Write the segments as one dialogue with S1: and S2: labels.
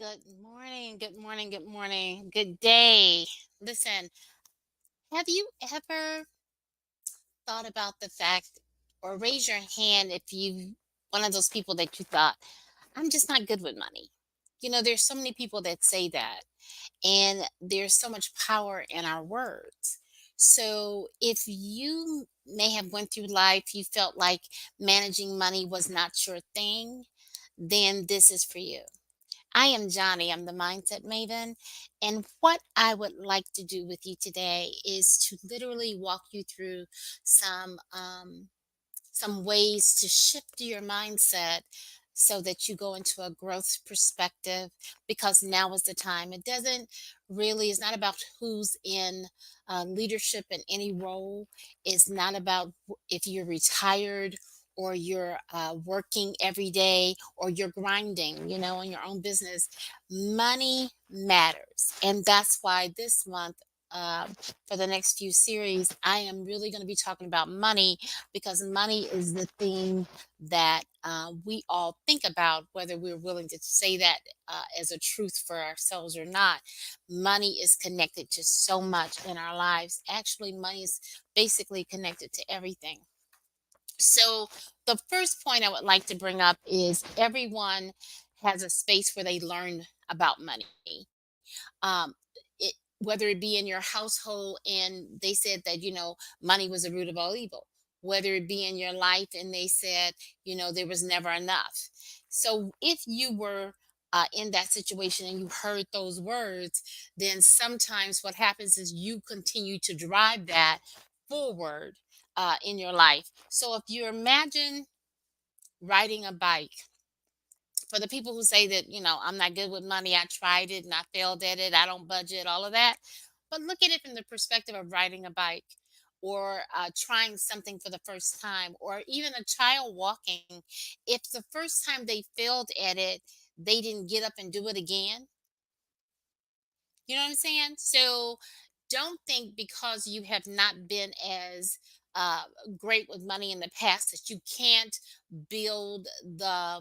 S1: Good morning, good morning, good morning, good day. Listen, have you ever thought about the fact, or raise your hand if you one of those people that you thought, I'm just not good with money. There's so many people that say that, and there's so much power in our words. So if you may have went through life, you felt like managing money was not your thing, then this is for you. I am Johnny. I'm the Mindset Maven. And what I would like to do with you today is to literally walk you through some um, some ways to shift your mindset so that you go into a growth perspective, because now is the time. It doesn't really, it's not about who's in leadership in any role. It's not about if you're retired or you're working every day or you're grinding, in your own business. Money matters. And that's why this month, for the next few series, I am really going to be talking about money, because money is the thing that we all think about, whether we're willing to say that as a truth for ourselves or not. Money is connected to so much in our lives. Actually, money is basically connected to everything. So, the first point I would like to bring up is everyone has a space where they learn about money. Whether it be in your household and they said that money was the root of all evil, whether it be in your life and they said there was never enough. So if you were in that situation and you heard those words, then sometimes what happens is you continue to drive that forward in your life. So if you imagine riding a bike, for the people who say that, I'm not good with money, I tried it and I failed at it, I don't budget, all of that. But look at it from the perspective of riding a bike, or trying something for the first time, or even a child walking. If the first time they failed at it, they didn't get up and do it again. You know what I'm saying? So don't think because you have not been as uh, great with money in the past that you can't build the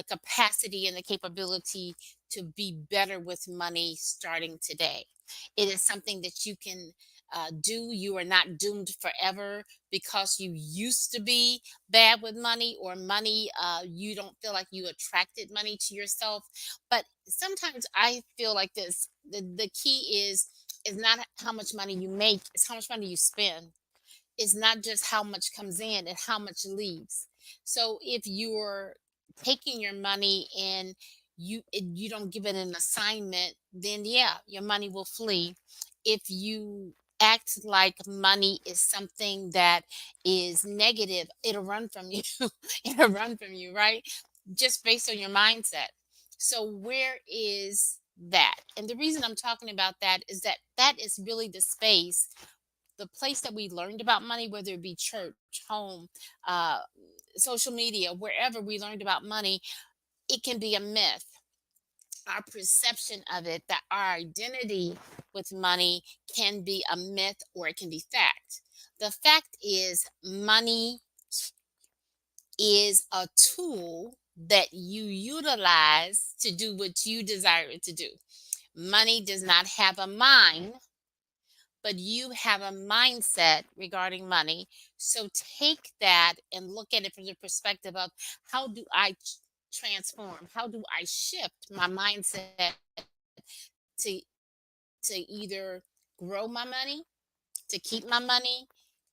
S1: capacity and the capability to be better with money starting today. It is something that you can do. You are not doomed forever because you used to be bad with money, or money, you don't feel like you attracted money to yourself. But sometimes I feel like this: the key is not how much money you make, it's how much money you spend. It's not just how much comes in and how much leaves. So if you're taking your money and you don't give it an assignment, then yeah, your money will flee. If you act like money is something that is negative, it'll run from you. It'll run from you, right? Just based on your mindset. So where is that? And the reason I'm talking about that is that that is really the place that we learned about money, whether it be church, home, uh, social media, wherever we learned about money. It can be a myth. Our perception of it, that our identity with money, can be a myth or it can be fact. The fact is, money is a tool that you utilize to do what you desire it to do. Money does not have a mind, but you have a mindset regarding money. So take that and look at it from the perspective of, how do I transform? How do I shift my mindset to either grow my money, to keep my money,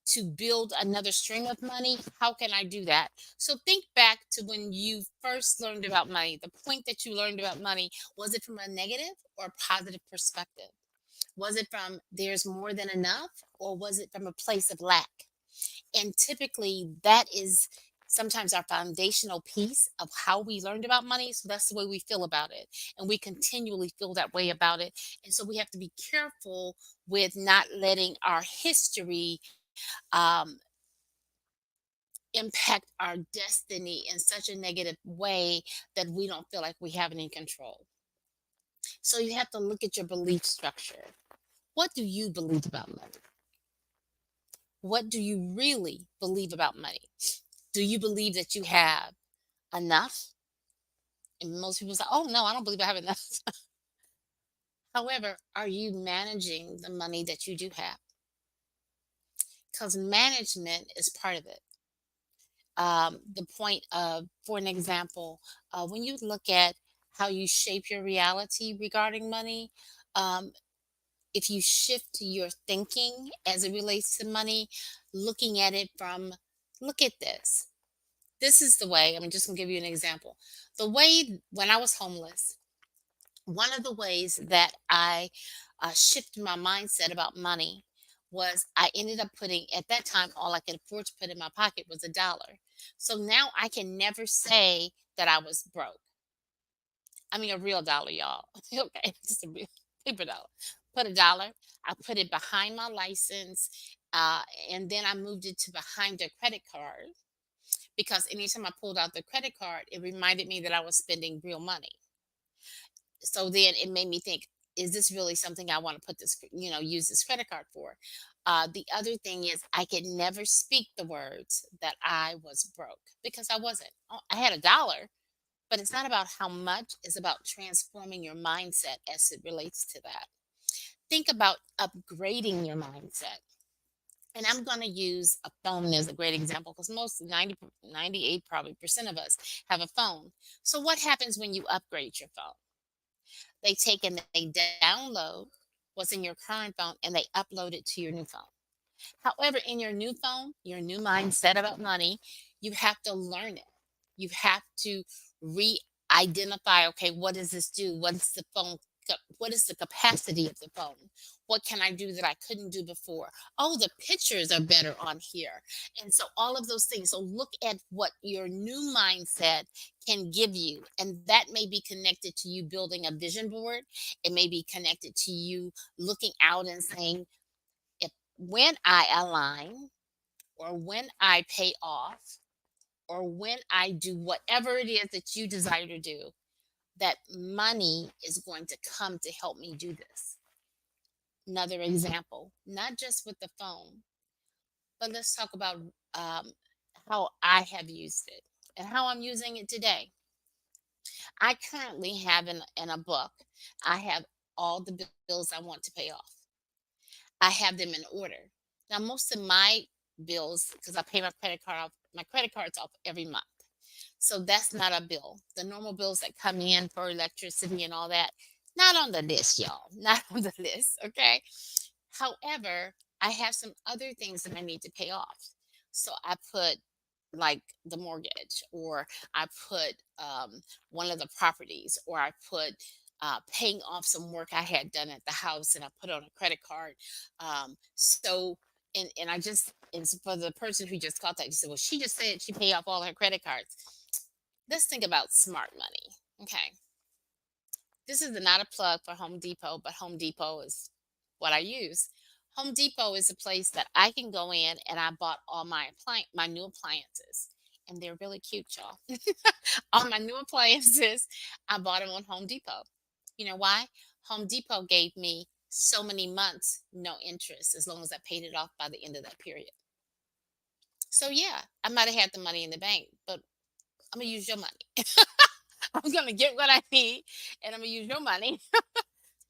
S1: to build another stream of money? How can I do that? So think back to when you first learned about money. The point that you learned about money, was it from a negative or positive perspective? Was it from there's more than enough, or was it from a place of lack? And typically, that is sometimes our foundational piece of how we learned about money. So that's the way we feel about it. And we continually feel that way about it. And so we have to be careful with not letting our history um, impact our destiny in such a negative way that we don't feel like we have any control. So you have to look at your belief structure. What do you believe about money? What do you really believe about money? Do you believe that you have enough? And most people say, "Oh no, I don't believe I have enough." However, are you managing the money that you do have? Because management is part of it. The point of, for an example, when you look at how you shape your reality regarding money, um, if you shift your thinking as it relates to money, looking at it from, look at this. This is the way, I'm just gonna give you an example. The way when I was homeless, one of the ways that I shifted my mindset about money was I ended up putting, at that time, all I could afford to put in my pocket was $1. So now I can never say that I was broke. I mean, a real dollar, y'all. Okay, just a real paper dollar. Put $1. I put it behind my license, and then I moved it to behind the credit card because anytime I pulled out the credit card, it reminded me that I was spending real money. So then it made me think, is this really something I want to put this, use this credit card for? The other thing is I could never speak the words that I was broke because I wasn't. I had $1, but it's not about how much, it's about transforming your mindset as it relates to that. Think about upgrading your mindset. And I'm going to use a phone as a great example because most 98 probably percent of us have a phone. So what happens when you upgrade your phone? They take and they download what's in your current phone and they upload it to your new phone. However, in your new phone, your new mindset about money, you have to learn it. You have to re-identify, okay, what does this do? What is the capacity of the phone? What can I do that I couldn't do before? Oh, the pictures are better on here. And so all of those things. So look at what your new mindset can give you. And that may be connected to you building a vision board. It may be connected to you looking out and saying, if when I align or when I pay off or when I do whatever it is that you desire to do, that money is going to come to help me do this. Another example, not just with the phone, but let's talk about um, how I have used it and how I'm using it today. I currently have in a book, I have all the bills I want to pay off. I have them in order. Now, most of my bills, because I pay my credit cards off every month. So that's not a bill. The normal bills that come in for electricity and all that, not on the list, y'all. Not on the list. Okay. However, I have some other things that I need to pay off. So I put like the mortgage, or I put one of the properties, or I put paying off some work I had done at the house and I put on a credit card. So, and I just, and so for the person who just caught that, you said, well, she just said she paid off all her credit cards. Let's think about smart money. Okay. This is not a plug for Home Depot, but Home Depot is what I use. Home Depot is a place that I can go in and I bought all my new appliances. And they're really cute, y'all. All my new appliances, I bought them on Home Depot. You know why? Home Depot gave me so many months, no interest, as long as I paid it off by the end of that period. So yeah, I might have had the money in the bank, but I'm gonna use your money. I'm gonna get what I need, and I'm gonna use your money,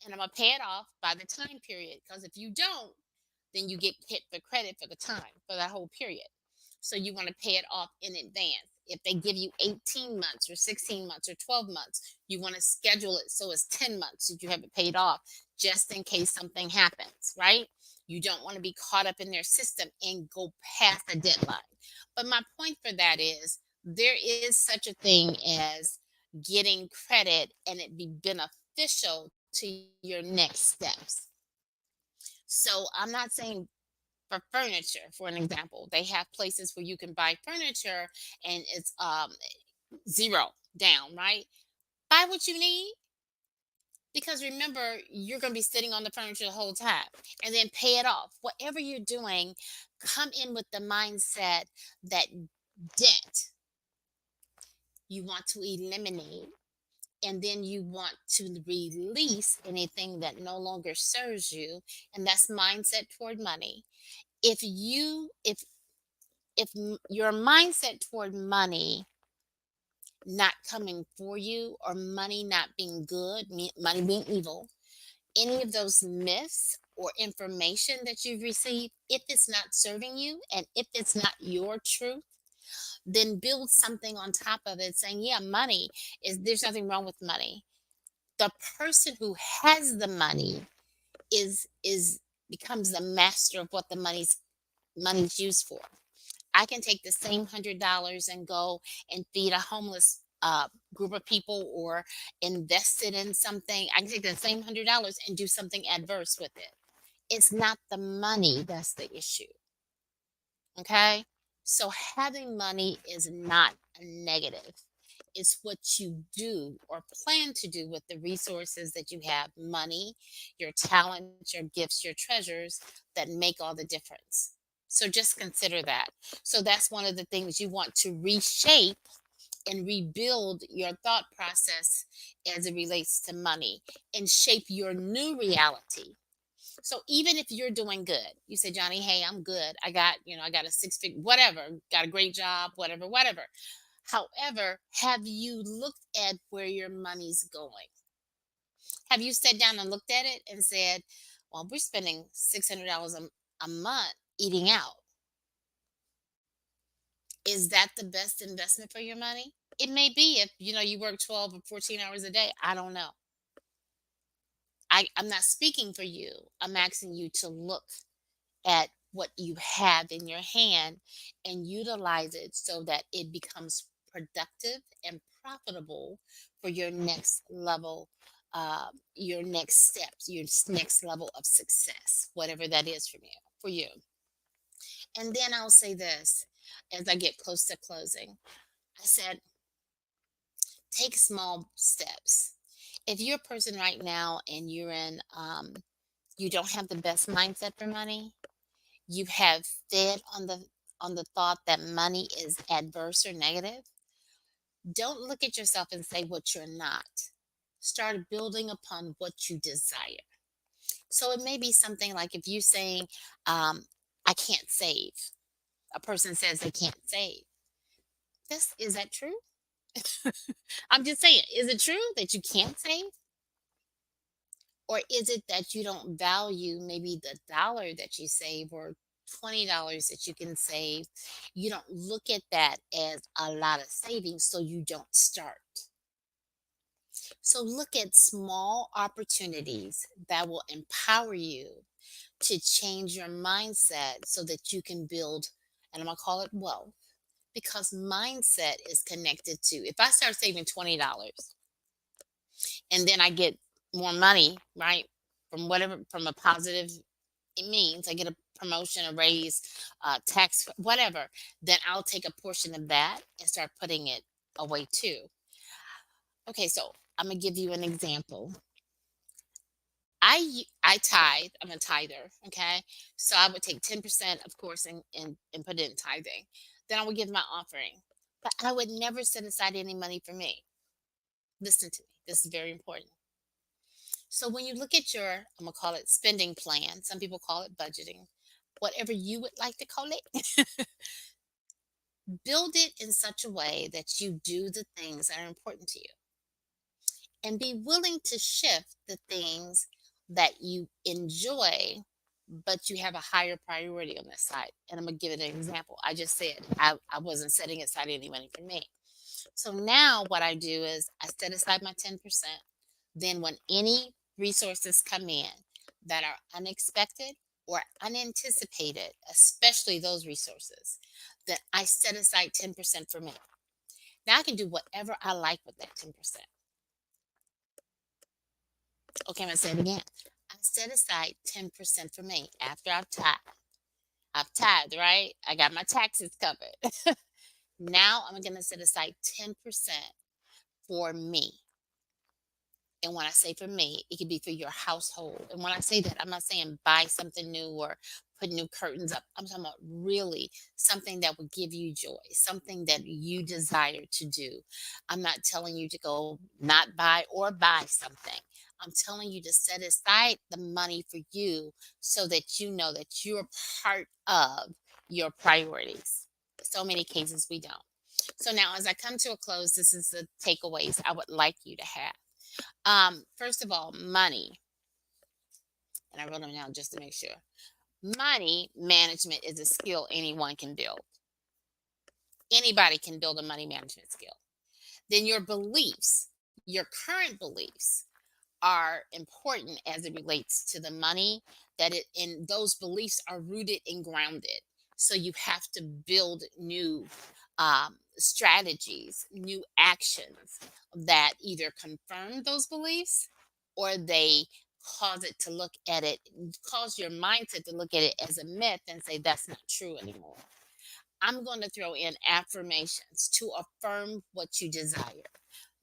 S1: and I'm gonna pay it off by the time period. Because if you don't, then you get hit for credit for the time for that whole period. So you want to pay it off in advance. If they give you 18 months or 16 months or 12 months, you want to schedule it so it's 10 months that you have it paid off just in case something happens, right? You don't want to be caught up in their system and go past the deadline. But my point for that is there is such a thing as getting credit and it be beneficial to your next steps. So I'm not saying for furniture, for an example, they have places where you can buy furniture and it's zero down, right? Buy what you need because remember you're going to be sitting on the furniture the whole time and then pay it off. Whatever you're doing, come in with the mindset that debt you want to eliminate and then you want to release anything that no longer serves you, and that's mindset toward money. If your mindset toward money not coming for you, or money not being good, money being evil, any of those myths or information that you've received, if it's not serving you and if it's not your truth, then build something on top of it saying, yeah, money is, there's nothing wrong with money. The person who has the money is becomes the master of what the money's used for. I can take the same $100 and go and feed a homeless group of people, or invest it in something. I can take the same $100 and do something adverse with it. It's not the money that's the issue. Okay. So having money is not a negative. It's what you do or plan to do with the resources that you have, money, your talents, your gifts, your treasures, that make all the difference. So just consider that. So that's one of the things you want to reshape and rebuild your thought process as it relates to money, and shape your new reality. So even if you're doing good, you say, Johnny, hey, I'm good. I got a six figure, whatever, got a great job, whatever, whatever. However, have you looked at where your money's going? Have you sat down and looked at it and said, well, we're spending $600 a month eating out. Is that the best investment for your money? It may be if you work 12 or 14 hours a day. I don't know. I'm not speaking for you. I'm asking you to look at what you have in your hand and utilize it so that it becomes productive and profitable for your next level, your next steps, your next level of success, whatever that is for you. And then I'll say this as I get close to closing. I said, take small steps. If you're a person right now and you don't have the best mindset for money, you have fed on the thought that money is adverse or negative, don't look at yourself and say what you're not. Start building upon what you desire. So it may be something like, if you're saying, I can't save. A person says they can't save. Is that true? I'm just saying, is it true that you can't save? Or is it that you don't value maybe the dollar that you save, or $20 that you can save? You don't look at that as a lot of savings, so you don't start. So look at small opportunities that will empower you to change your mindset so that you can build, and I'm going to call it wealth, because mindset is connected to, if I start saving $20 and then I get more money, right? From a positive, it means I get a promotion, a raise, tax, whatever, then I'll take a portion of that and start putting it away too. Okay, so I'm gonna give you an example. I tithe. I'm a tither. Okay, so I would take 10%, of course, and put it in tithing. Then I would give my offering, but I would never set aside any money for me. Listen to me. This is very important. So when you look at your, I'm gonna call it spending plan. Some people call it budgeting. Whatever you would like to call it, build it in such a way that you do the things that are important to you, and be willing to shift the things that you enjoy, but you have a higher priority on this side. And I'm gonna give it an example. I just said I wasn't setting aside any money for me. So now what I do is I set aside my 10%. Then when any resources come in that are unexpected or unanticipated, especially those resources, then I set aside 10% for me. Now I can do whatever I like with that 10%. Okay, I'm gonna say it again. I set aside 10% for me after I've tithed. I've tithed, right? I got my taxes covered. Now I'm gonna set aside 10% for me. And when I say for me, it could be for your household. And when I say that, I'm not saying buy something new or put new curtains up. I'm talking about really something that would give you joy, something that you desire to do. I'm not telling you to go not buy or buy something. I'm telling you to set aside the money for you so that you know that you're part of your priorities. So many cases we don't. So now, as I come to a close, this is the takeaways I would like you to have. First of all, money, and I wrote them down just to make sure. Money management is a skill anyone can build. Anybody can build a money management skill. Then your beliefs, your current beliefs, are important as it relates to the money, that it and those beliefs are rooted and grounded. So you have to build new strategies, new actions that either confirm those beliefs, or they cause it to look at it, cause your mindset to look at it as a myth and say that's not true anymore. I'm going to throw in affirmations to affirm what you desire.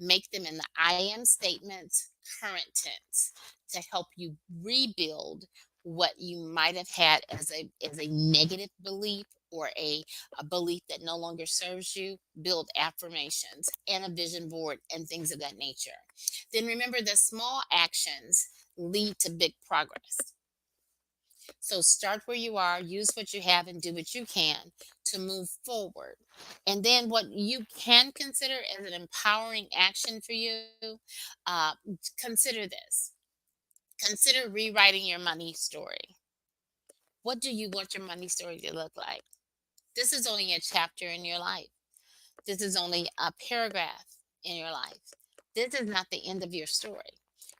S1: Make them in the I am statements, current tense, to help you rebuild what you might have had as a negative belief, or a belief that no longer serves you. Build affirmations and a vision board and things of that nature. Then remember that small actions lead to big progress. So start where you are, use what you have, and do what you can to move forward. And then what you can consider as an empowering action for you, uh, consider this. Consider rewriting your money story. What do you want your money story to look like? This is only a chapter in your life. This is only a paragraph in your life. This is not the end of your story.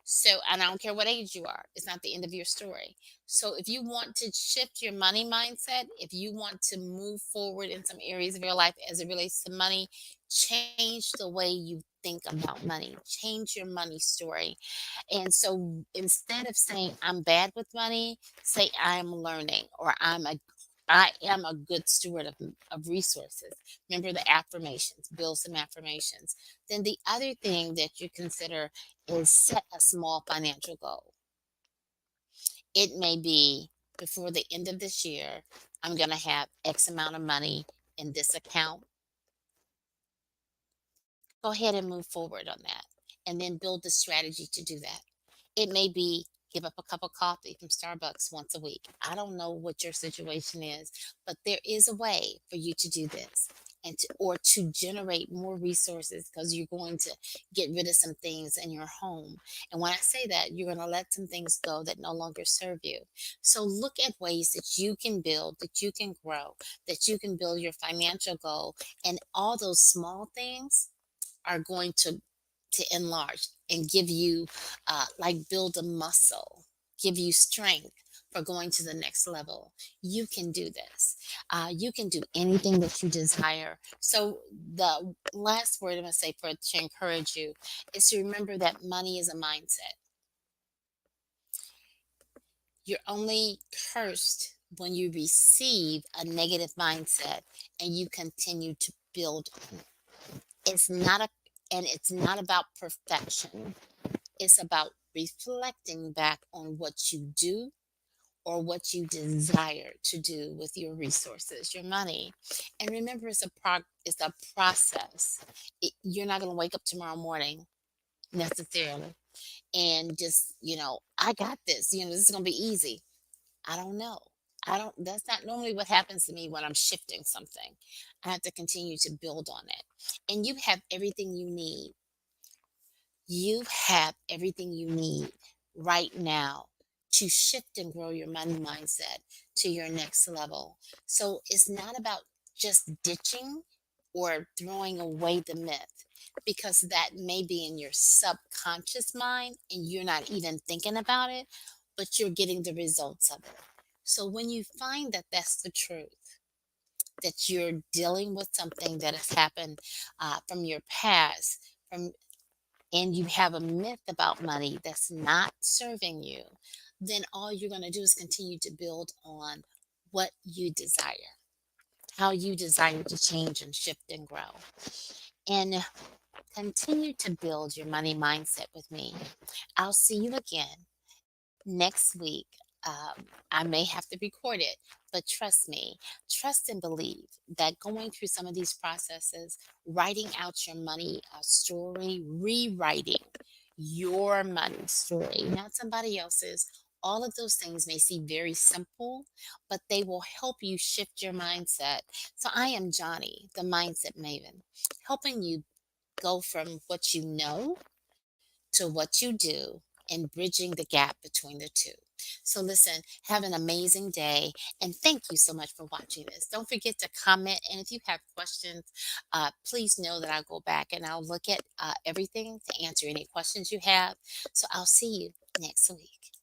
S1: So, and I don't care what age you are, it's not the end of your story. So, if you want to shift your money mindset, if you want to move forward in some areas of your life as it relates to money, change the way you think about money, change your money story. And so instead of saying I'm bad with money, say I'm learning, or I am a good steward of resources. Remember the affirmations, build some affirmations. Then the other thing that you consider is set a small financial goal. It may be before the end of this year, I'm going to have X amount of money in this account. Go ahead and move forward on that, and then build the strategy to do that. It may be give up a cup of coffee from Starbucks once a week. I don't know what your situation is, but there is a way for you to do this, and to generate more resources, because you're going to get rid of some things in your home. And when I say that, you're going to let some things go that no longer serve you. So look at ways that you can build, that you can grow, that you can build your financial goal, and all those small things are going to enlarge and give you like build a muscle, give you strength for going to the next level. You can do this. You can do anything that you desire. So the last word I'm going to say for to encourage you is to remember that money is a mindset. You're only cursed when you receive a negative mindset and you continue to build on it. It's not a and it's not about perfection. It's about reflecting back on what you do, or what you desire to do with your resources, your money. And remember, it's a process. You're not going to wake up tomorrow morning necessarily and just, I got this. This is going to be easy. I don't know. I don't. That's not normally what happens to me when I'm shifting something. I have to continue to build on it. And you have everything you need. You have everything you need right now to shift and grow your money mindset to your next level. So it's not about just ditching or throwing away the myth, because that may be in your subconscious mind and you're not even thinking about it, but you're getting the results of it. So when you find that that's the truth, that you're dealing with something that has happened from your past, from and you have a myth about money that's not serving you, then all you're going to do is continue to build on what you desire, how you desire to change and shift and grow. And continue to build your money mindset with me. I'll see you again next week. I may have to record it, but trust me, trust and believe that going through some of these processes, writing out your money story, rewriting your money story, not somebody else's, All of those things may seem very simple, but they will help you shift your mindset. So I am Johnny, the mindset maven, helping you go from what you know to what you do and bridging the gap between the two. So, listen, have an amazing day and thank you so much for watching this. Don't forget to comment. And if you have questions, please know that I'll go back and I'll look at everything to answer any questions you have. So, I'll see you next week.